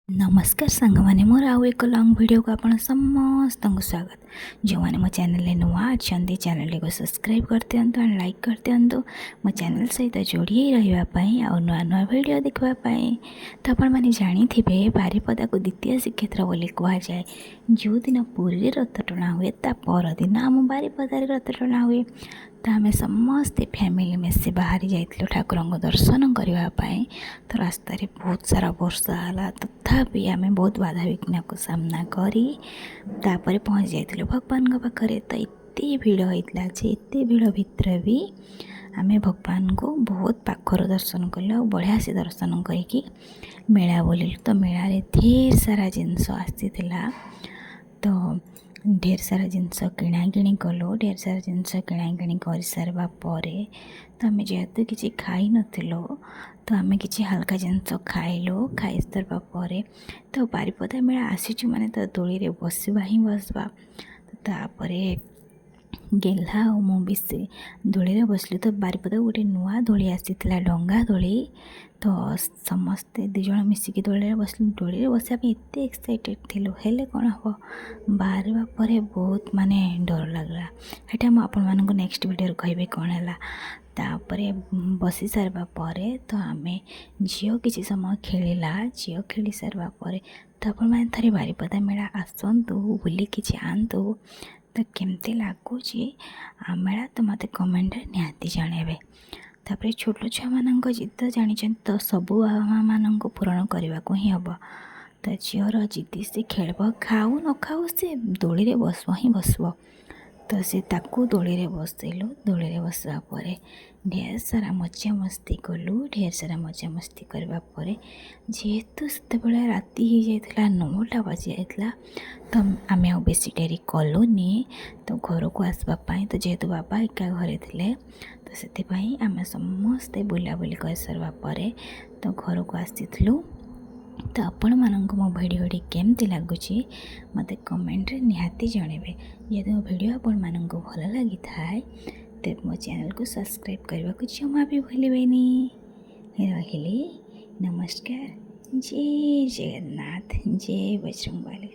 नमस्कार सांग मैंने मोर आउ एक लंग वीडियो को आप समस्त को स्वागत। जो मैंने मो चैनल नुआ अच्छा चैनल को सब्सक्राइब कर दिंतु एंड लाइक कर दिंतु मो चैनल सहित जोड़ी रही आ नुआ नुआ वीडियो देखापी। तो आपण मैंने जानी थे बारिपदा को द्वितीय श्रीक्षेत्र बोली कहुए। जो दिन पुरी रथ टणा हुए ता परदिन आम बारिपदार रथ टणा हुए। तो आम समस्ते फैमिली मिसी बाहरी जाइलु ठाकुर को दर्शन करने। तो रास्तार बहुत सारा वर्षा है तथापि आम बहुत बाधा विघ्न को सामना करी तापर पहुँच जाइलु भगवान पाखे। तो एत भिड़ होता जे एत भिड़ भितर भी आम भगवान को बहुत पाखर दर्शन कलु और बढ़िया से दर्शन करके मेला बुलिलु। तो मेला रे ढेर सारा जिनस आसीथिला। तो ढेर सारा जिनस किणाकिणी कलु। ढेर सारा जिनस किणाकिणी कर सारा पर तो आम जेहेतु किसी खाई नथिलु तो आम किसी हल्का जिनस खाइलु। खाई सारा पर तो बारिपदा मेला आसीचु माने तो दोली रे बसवा ही बसवा। तो तापर गेल्हा और मुझे से दोली बसलु। तो बारिपदा गोटे नुआ दोली आसीथिला डंगा दोली। तो समस्ते दिज मिसिकी दोली बसलु। दोली बसापी एत एक्साइटेड थिलु हेले कौन हम बाहर पर बहुत माने डर लगला। हेटा मु आपण मानक नेक्स्ट वीडियो कहबे कौन है। तापर बसी सारा पर तो आम झील किसी समय खेलला। झील खेली सारा पर तो आपण मैंने थे बारिपदा मेला आसतु बुली कि जातु। तो केमती लगुच मेला तो मत कमेंट निहाती जानवे। तापर छोट छुआ मान जिद जानी तो सबू बाबा मान पूरण करने को ही हम। तो झीर जिद से खेल खाऊ न खाऊ से दोली रे बसव ही बसव। तो से ताकू दोली रे बसैलु। दोली रे बसवा पर ढेर सारा मजा मस्ती कलु। ढेर सारा मजा मस्ती करवा पर जेहेतु से राति हो जाता 9टा बजी जाता तो आम आ बेसी डेरी कलुनी। तो घर को आसवाई तो जेहेतु बाबा एका घरे थे तो से आम समस्ते बुलाबुली कर सारा पर तो घर को आसीलु। तो आपण मानक मो भिडियोटी केमती लगुच मत कमेंट निहाती जानवे। यदि मो भिडियो आपण मानक भल लगी थाए तेज मो चैनल को सब्सक्राइब करने को जमा भी भूलें। रही नमस्कार। जय जगन्नाथ। जय बजरंगबली।